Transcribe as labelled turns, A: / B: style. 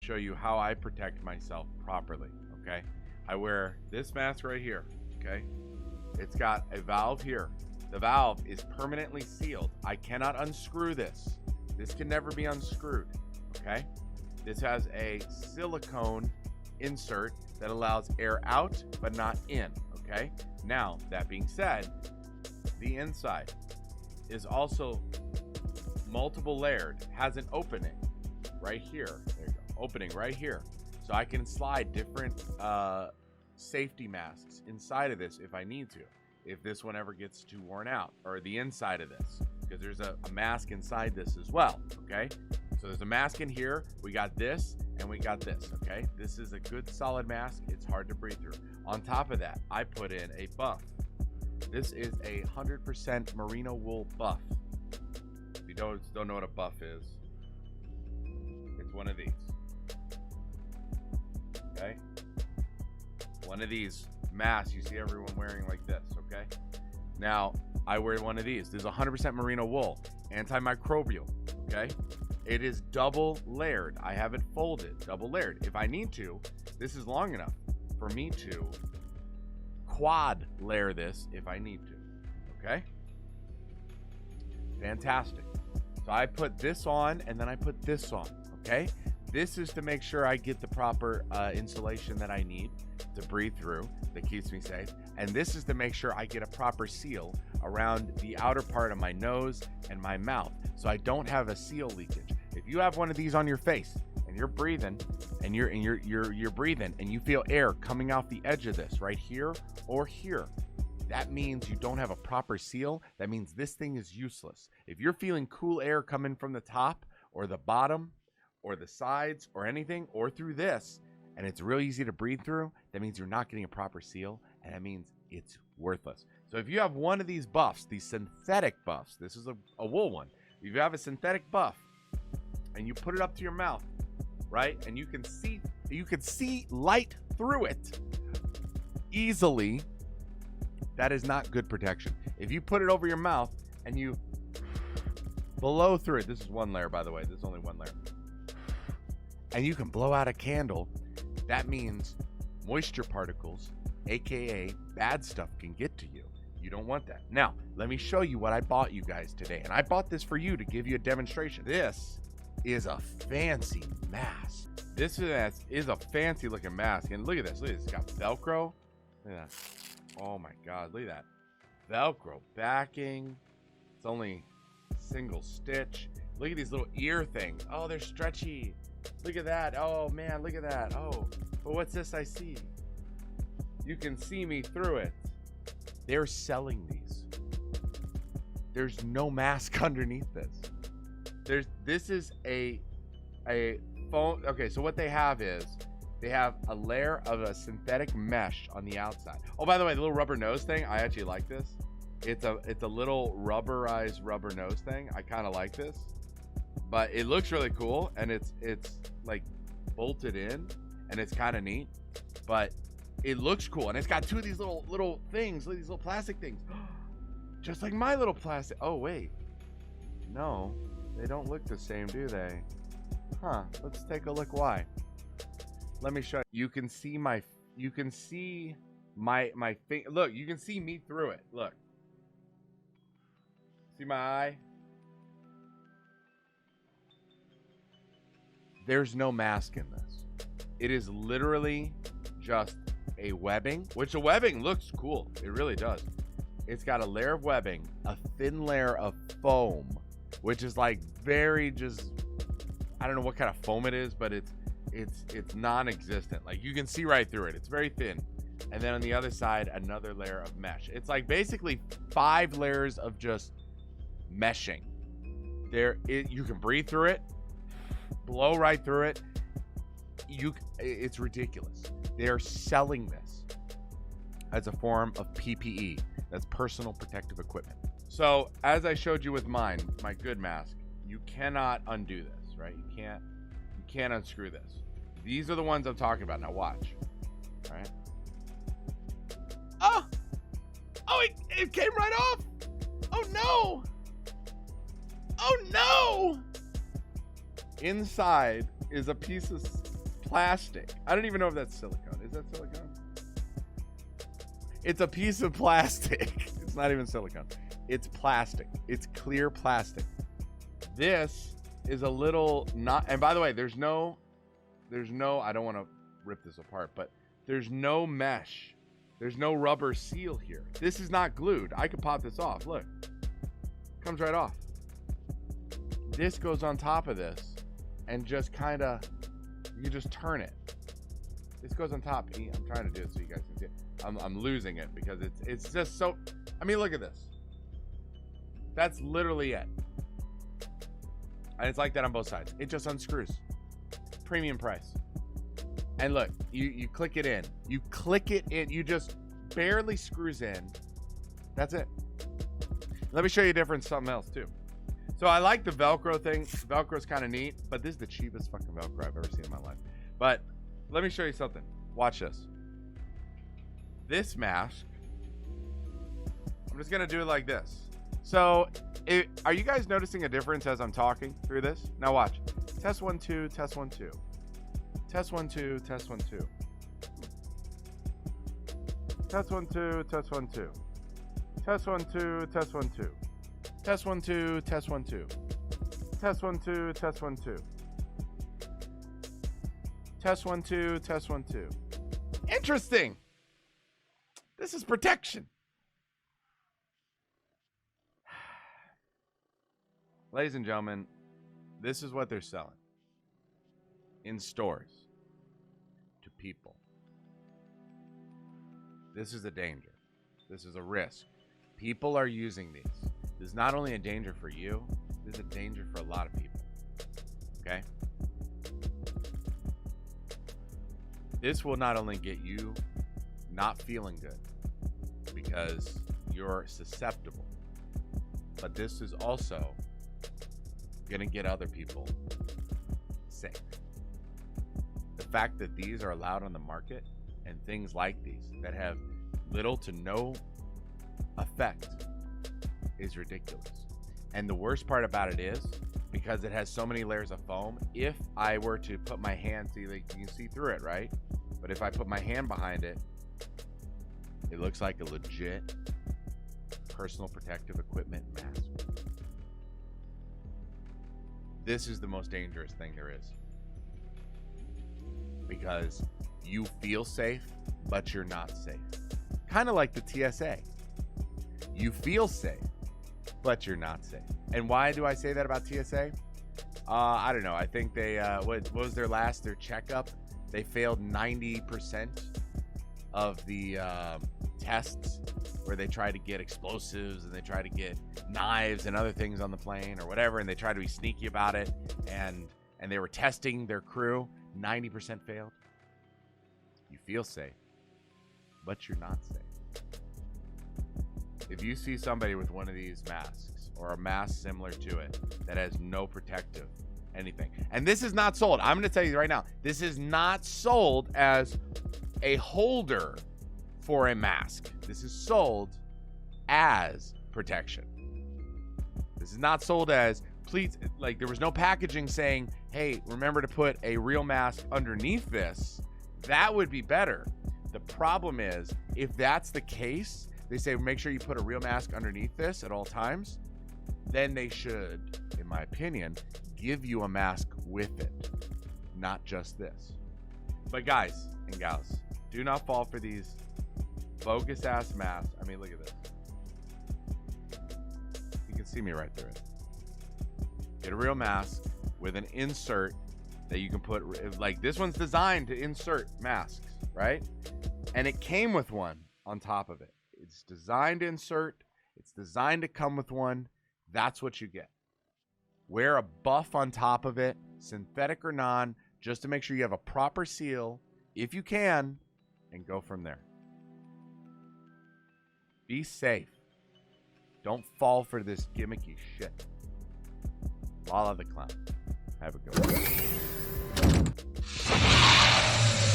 A: show you how I protect myself properly, okay? I wear this mask right here, okay? It's got a valve here. The valve is permanently sealed. I cannot unscrew this. This can never be unscrewed, okay? This has a silicone insert that allows air out but not in, okay? Now, that being said, the inside is also multiple layered, has an opening right here. There you go, opening right here. So I can slide different safety masks inside of this if I need to, if this one ever gets too worn out, or the inside of this, because there's a mask inside this as well, okay? So there's a mask in here, we got this, and we got this, okay? This is a good solid mask. It's hard to breathe through. On top of that, I put in a buff. This is a 100% merino wool buff. If you don't know what a buff is, it's one of these. Okay? One of these masks you see everyone wearing like this, okay? Now, I wear one of these. This is 100% merino wool, antimicrobial, okay? It is double layered. I have it folded, double layered. If I need to, this is long enough for me to quad layer this if I need to, okay? Fantastic. So I put this on and then I put this on, okay? This is to make sure I get the proper insulation that I need to breathe through that keeps me safe. And this is to make sure I get a proper seal around the outer part of my nose and my mouth so I don't have a seal leakage. If you have one of these on your face and you're breathing and you're breathing and you feel air coming off the edge of this right here or here, that means you don't have a proper seal. That means this thing is useless. If you're feeling cool air coming from the top or the bottom or the sides or anything or through this, and it's real easy to breathe through, that means you're not getting a proper seal, and that means it's worthless. So if you have one of these buffs, these synthetic buffs, this is a wool one. If you have a synthetic buff and you put it up to your mouth, right, and you can see light through it easily, that is not good protection. If you put it over your mouth and you blow through it, this is one layer, by the way, this is only one layer, and you can blow out a candle, that means moisture particles, aka bad stuff, can get to you. You don't want that. Now, let me show you what I bought you guys today. And I bought this for you to give you a demonstration. This is a fancy mask. This is a fancy looking mask. And look at this. Look at this. It's got Velcro. Look at that. Oh my God. Look at that. Velcro backing. It's only single stitch. Look at these little ear things. Oh, they're stretchy. Look at that. Oh man, look at that. Oh, but what's this I see? You can see me through it. They're selling these. There's no mask underneath this. This is a foam. Okay, so what they have is they have a layer of a synthetic mesh on the outside. Oh, by the way, the little rubber nose thing, I actually like this. It's a little rubberized rubber nose thing. I kind of like this. But it looks really cool, and it's like bolted in, and it's kind of neat. But it looks cool, and it's got two of these little things, these little plastic things, just like my little plastic. Oh wait, no, they don't look the same, do they? Huh? Let's take a look. Why? Let me show you. You can see my finger. Look, you can see me through it. Look, see my eye. There's no mask in this. It is literally just a webbing, which the webbing looks cool. It really does. It's got a layer of webbing, a thin layer of foam, which is like very just, I don't know what kind of foam it is, but it's non-existent. Like you can see right through it. It's very thin. And then on the other side, another layer of mesh. It's like basically 5 layers of just meshing. You can breathe through it, blow right through it. It's ridiculous. They're selling this as a form of PPE. That's personal protective equipment. So as I showed you with mine, my good mask, you cannot undo this, right? You can't unscrew this. These are the ones I'm talking about. Now watch. All right. Oh, it came right off. Oh no. Oh no. Inside is a piece of plastic. I don't even know if that's silicone. Is that silicone? It's a piece of plastic. It's not even silicone. It's plastic. It's clear plastic. This is a little not, and by the way, there's no, I don't want to rip this apart, but there's no mesh. There's no rubber seal here. This is not glued. I could pop this off. Look, comes right off. This goes on top of this and just kind of, you just turn it. This goes on top. I'm trying to do it so you guys can see it. I'm losing it because it's just so, I mean, look at this. That's literally it. And it's like that on both sides. It just unscrews. Premium price. And look, you click it in. You click it in. You just barely screws in. That's it. Let me show you a difference, something else too. So I like the Velcro thing. Velcro's kind of neat, but this is the cheapest fucking Velcro I've ever seen in my life. But let me show you something. Watch this. This mask, I'm just gonna do it like this. So, are you guys noticing a difference as I'm talking through this? Now watch. Test 1 2, test 1 2. Test 1 2, test 1 2. Test 1 2, test 1 2. Test 1 2, test 1 2. Test 1 2, test 1 2. Test 1 2, test 1 2. Test 1 2, test 1 2. Interesting. This is protection. Ladies and gentlemen, this is what they're selling in stores to people. This is a danger. This is a risk. People are using these. This is not only a danger for you, this is a danger for a lot of people. Okay? This will not only get you not feeling good because you're susceptible, but this is also going to get other people sick. The fact that these are allowed on the market and things like these that have little to no effect is ridiculous. And the worst part about it is because it has so many layers of foam, if I were to put my hand, see, like, you can see through it, right? But if I put my hand behind it, it looks like a legit personal protective equipment mask. This is the most dangerous thing there is. Because you feel safe, but you're not safe. Kind of like the TSA. You feel safe, but you're not safe. And why do I say that about TSA? I don't know. I think they, what was their checkup? They failed 90% of the tests where they try to get explosives and they try to get knives and other things on the plane or whatever, and they try to be sneaky about it, and they were testing their crew. 90% failed. You feel safe, but you're not safe. If you see somebody with one of these masks or a mask similar to it that has no protective anything, and this is not sold, I'm going to tell you right now, this is not sold as a holder for a mask. This is sold as protection. This is not sold as, please, like there was no packaging saying, hey, remember to put a real mask underneath this. That would be better. The problem is, if that's the case, they say make sure you put a real mask underneath this at all times, then they should, in my opinion, give you a mask with it, not just this. But guys and gals, do not fall for these bogus ass masks. I mean, look at this. You can see me right through it. Get a real mask with an insert that you can put, like this one's designed to insert masks, right? And it came with one on top of it. It's designed to insert. It's designed to come with one. That's what you get. Wear a buff on top of it, synthetic or non, just to make sure you have a proper seal, if you can, and go from there. Be safe. Don't fall for this gimmicky shit. Lala the Clown. Have a good one.